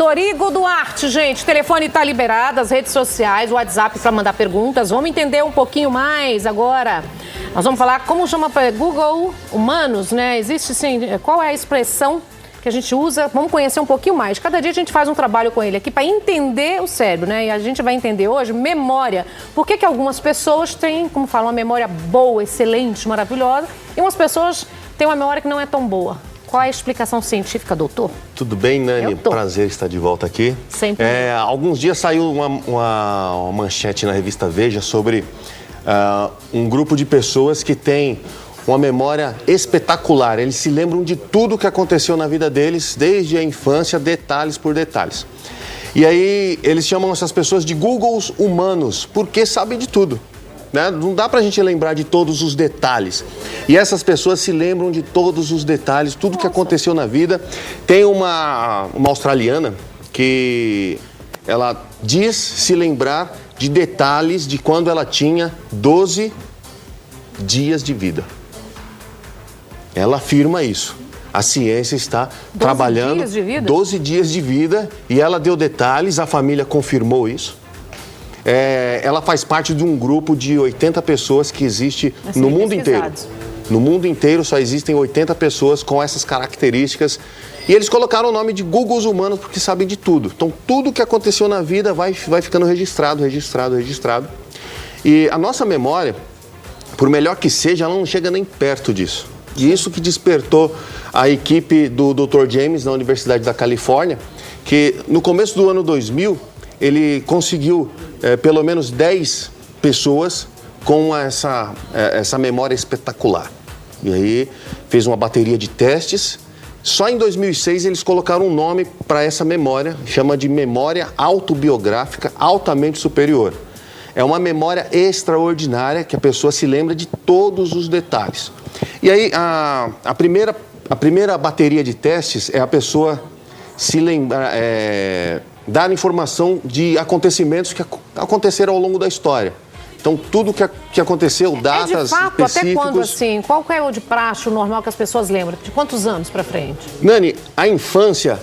doutor Igor Duarte, gente. O telefone tá liberado, as redes sociais, o WhatsApp para mandar perguntas. Vamos entender um pouquinho mais agora. Nós vamos falar como chama Google Humanos, né? Existe sim. Qual é a expressão que a gente usa? Vamos conhecer um pouquinho mais. Cada dia a gente faz um trabalho com ele aqui para entender o cérebro, né? E a gente vai entender hoje memória. Por que algumas pessoas têm, como falam, uma memória boa, excelente, maravilhosa, e umas pessoas têm uma memória que não é tão boa? Qual é a explicação científica, doutor? Tudo bem, Nani? Prazer estar de volta aqui. Sempre. Alguns dias saiu uma manchete na revista Veja sobre um grupo de pessoas que tem uma memória espetacular. Eles se lembram de tudo que aconteceu na vida deles, desde a infância, detalhes por detalhes. E aí eles chamam essas pessoas de Googles humanos, porque sabem de tudo. Né? Não dá pra gente lembrar de todos os detalhes. E essas pessoas se lembram de todos os detalhes, tudo que aconteceu na vida. Tem uma australiana que ela diz se lembrar de detalhes de quando ela tinha 12 dias de vida. Ela afirma isso. A ciência está trabalhando 12 dias de vida e ela deu detalhes, a família confirmou isso. Ela faz parte de um grupo de 80 pessoas que existe no mundo inteiro. No mundo inteiro só existem 80 pessoas com essas características. E eles colocaram o nome de Googles humanos porque sabem de tudo. Então, tudo que aconteceu na vida vai ficando registrado. E a nossa memória, por melhor que seja, ela não chega nem perto disso. E isso que despertou a equipe do Dr. James na Universidade da Califórnia, que no começo do ano 2000, ele conseguiu pelo menos 10 pessoas com essa memória espetacular. E aí fez uma bateria de testes. Só em 2006 eles colocaram um nome para essa memória, chama de memória autobiográfica altamente superior. É uma memória extraordinária que a pessoa se lembra de todos os detalhes. E aí a primeira bateria de testes é a pessoa se lembrar, dar informação de acontecimentos que aconteceram ao longo da história. Então, tudo que aconteceu, datas de fato, específicos... Até quando, assim? Qual é o de praxe, o normal que as pessoas lembram? De quantos anos para frente? Nani, a infância,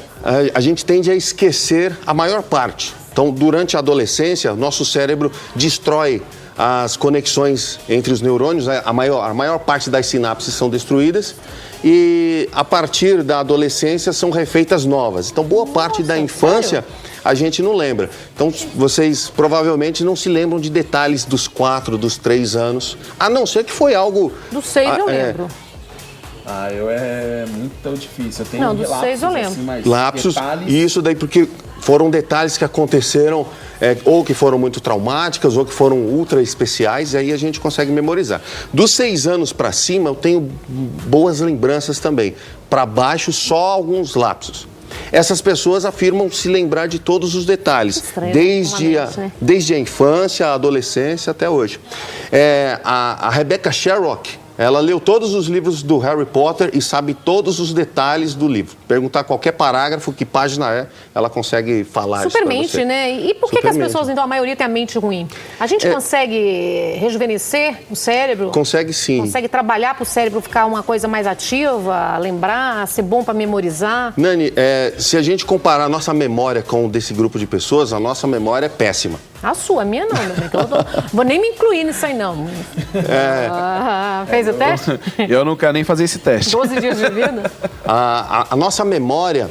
a gente tende a esquecer a maior parte. Então, durante a adolescência, nosso cérebro destrói as conexões entre os neurônios, a maior parte das sinapses são destruídas e a partir da adolescência são refeitas novas. Então, boa parte da infância... Sério? A gente não lembra. Então, vocês provavelmente não se lembram de detalhes dos 4, dos 3 anos. A não ser que foi algo... Do 6 eu lembro. É muito difícil. Eu tenho do 6 eu lembro. Assim, lapsos, detalhes... isso daí porque foram detalhes que aconteceram ou que foram muito traumáticas ou que foram ultra especiais, e aí a gente consegue memorizar. Dos 6 anos para cima, eu tenho boas lembranças também. Para baixo, só alguns lapsos. Essas pessoas afirmam se lembrar de todos os detalhes, desde a infância, a adolescência até hoje. A Rebecca Sherrock, ela leu todos os livros do Harry Potter e sabe todos os detalhes do livro. Perguntar qualquer parágrafo, que página ela consegue falar isso pra você. Supermente, né? E por que as pessoas, então, a maioria tem a mente ruim? A gente consegue rejuvenescer o cérebro? Consegue sim. Consegue trabalhar para o cérebro ficar uma coisa mais ativa, lembrar, ser bom para memorizar? Nani, se a gente comparar a nossa memória com desse grupo de pessoas, a nossa memória é péssima. A sua, a minha não, meu bem, vou nem me incluir nisso aí, não. Fez o teste? Eu não quero nem fazer esse teste. 12 dias de vida? A nossa memória,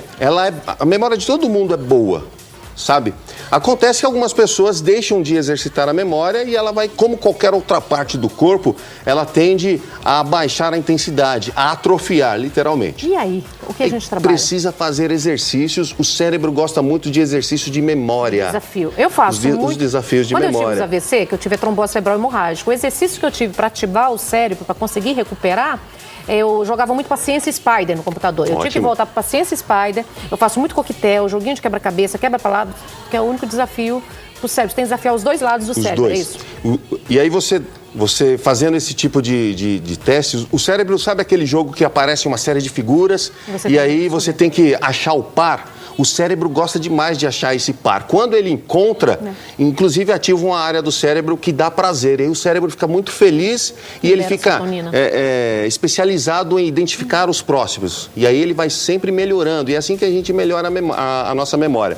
a memória de todo mundo é boa, sabe? Acontece que algumas pessoas deixam de exercitar a memória e ela vai, como qualquer outra parte do corpo, ela tende a baixar a intensidade, a atrofiar, literalmente. E aí? O que a gente trabalha? Precisa fazer exercícios. O cérebro gosta muito de exercício de memória. Desafio. Eu faço os desafios de memória. Quando eu tive os AVC, que eu tive a trombose cerebral hemorrágica, o exercício que eu tive para ativar o cérebro, para conseguir recuperar, eu jogava muito Paciência Spider no computador. Eu tinha que voltar para Paciência Spider. Eu faço muito coquetel, joguinho de quebra-cabeça, quebra-palavra, que é o único desafio pro cérebro. Você tem que desafiar os dois lados do cérebro, é isso? E aí você fazendo esse tipo de testes, o cérebro sabe aquele jogo que aparece uma série de figuras e aí você tem que achar o par. o cérebro gosta demais de achar esse par. Quando ele encontra, inclusive ativa uma área do cérebro que dá prazer. E aí o cérebro fica muito feliz e ele fica especializado em identificar os próximos. E aí ele vai sempre melhorando. E é assim que a gente melhora a nossa memória.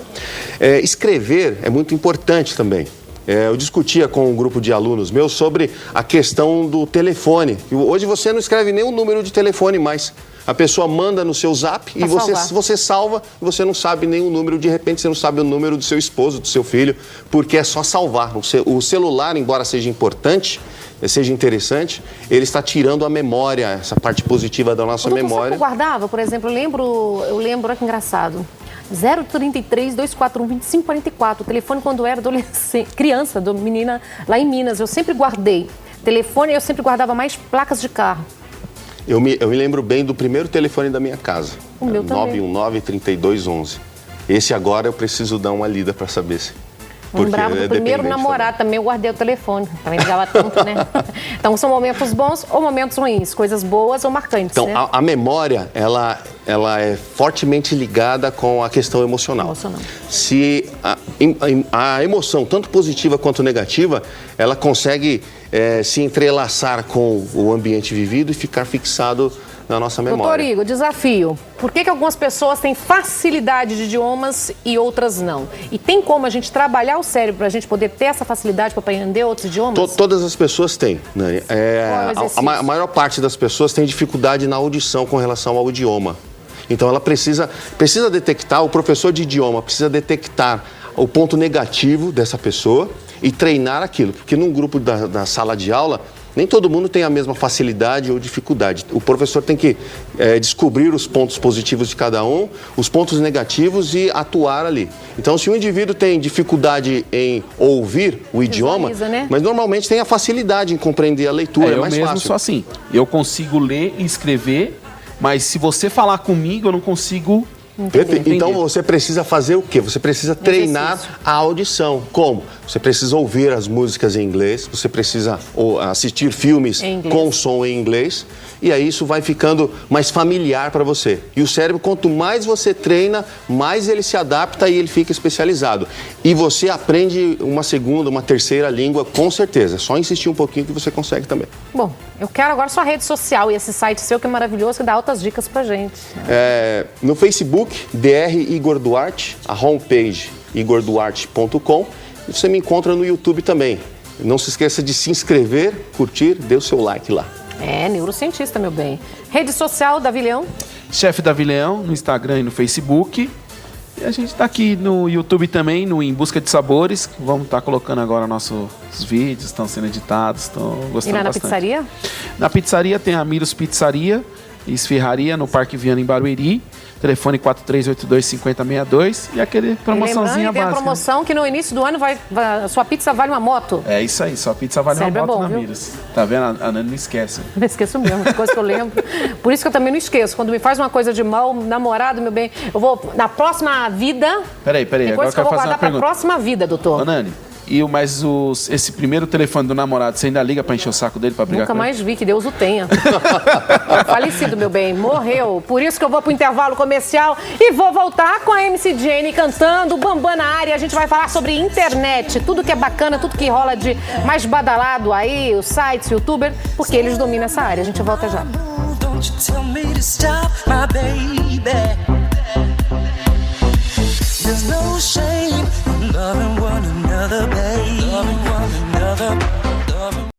Escrever é muito importante também. Eu discutia com um grupo de alunos meus sobre a questão do telefone. Hoje você não escreve nem o número de telefone mais. A pessoa manda no seu zap e você salva e você não sabe nem o número. De repente você não sabe o número do seu esposo, do seu filho, porque é só salvar. O celular, embora seja importante, seja interessante, ele está tirando a memória, essa parte positiva da nossa memória. Você guardava, por exemplo, eu lembro, olha que engraçado. 033-241-2544. O telefone quando eu era criança, menina, lá em Minas. Eu sempre guardei. Telefone, eu sempre guardava mais placas de carro. Eu me lembro bem do primeiro telefone da minha casa. O meu também. 919-3211. Esse agora eu preciso dar uma lida para saber se... Lembrava do primeiro namorado também, eu guardei o telefone. Também ligava tanto, né? Então são momentos bons ou momentos ruins, coisas boas ou marcantes, então, né? a memória, ela é fortemente ligada com a questão emocional. Se a emoção, tanto positiva quanto negativa, ela consegue se entrelaçar com o ambiente vivido e ficar fixado na nossa memória. Doutor Igor, desafio. Por que algumas pessoas têm facilidade de idiomas e outras não? E tem como a gente trabalhar o cérebro para a gente poder ter essa facilidade para aprender outros idiomas? Todas as pessoas têm, Nani. A maior parte das pessoas tem dificuldade na audição com relação ao idioma. Então ela precisa detectar, o professor de idioma precisa detectar o ponto negativo dessa pessoa e treinar aquilo. Porque num grupo da sala de aula, nem todo mundo tem a mesma facilidade ou dificuldade. O professor tem que descobrir os pontos positivos de cada um, os pontos negativos e atuar ali. Então, se o indivíduo tem dificuldade em ouvir o idioma, né? Mas normalmente tem a facilidade em compreender a leitura, é mais fácil. Eu mesmo sou assim. Eu consigo ler e escrever, mas se você falar comigo, eu não consigo... Perfeito. Então você precisa fazer o quê? Você precisa treinar a audição. Como? Você precisa ouvir as músicas em inglês, você precisa assistir filmes com som em inglês, e aí isso vai ficando mais familiar para você. E o cérebro, quanto mais você treina, mais ele se adapta e ele fica especializado. E você aprende uma segunda, uma terceira língua, com certeza. É só insistir um pouquinho que você consegue também. Bom, eu quero agora sua rede social e esse site seu que é maravilhoso, que dá altas dicas pra gente. No Facebook, Dr. Igor Duarte, a homepage igorduarte.com, e você me encontra no YouTube também. Não se esqueça de se inscrever, curtir, dê o seu like lá. Neurocientista, meu bem. Rede social, Davi Leão? Chefe Davi Leão, no Instagram e no Facebook. E a gente está aqui no YouTube também, no Em Busca de Sabores. Vamos estar colocando agora nossos vídeos, estão sendo editados, estão gostando bastante. E lá na pizzaria? Na pizzaria tem a Miros Pizzaria e Esfirraria, no Parque Viana, em Barueri. Telefone 4382-5062 e aquele promoçãozinha básica. Tem a promoção que no início do ano a sua pizza vale uma moto. É isso aí, sua pizza vale uma moto na Miras. Tá vendo? A Nani não esquece. Não esqueço mesmo, coisa que eu lembro. Por isso que eu também não esqueço. Quando me faz uma coisa de mal, namorado, meu bem, eu vou na próxima vida... Peraí, agora eu quero fazer uma pergunta. Pra próxima vida, doutor. Ô, Nani, mas esse primeiro telefone do namorado, você ainda liga pra encher o saco dele pra brigar Nunca com ele? mais vi, que Deus o tenha. Falecido, meu bem, morreu. Por isso que eu vou pro intervalo comercial e vou voltar com a MC Jane cantando Bambam na área. A gente vai falar sobre internet, tudo que é bacana, tudo que rola de mais badalado aí, os sites, youtuber, porque eles dominam essa área. A gente volta já. Don't you tell me to stop, my baby. There's no shame in loving one another, babe. Loving one another.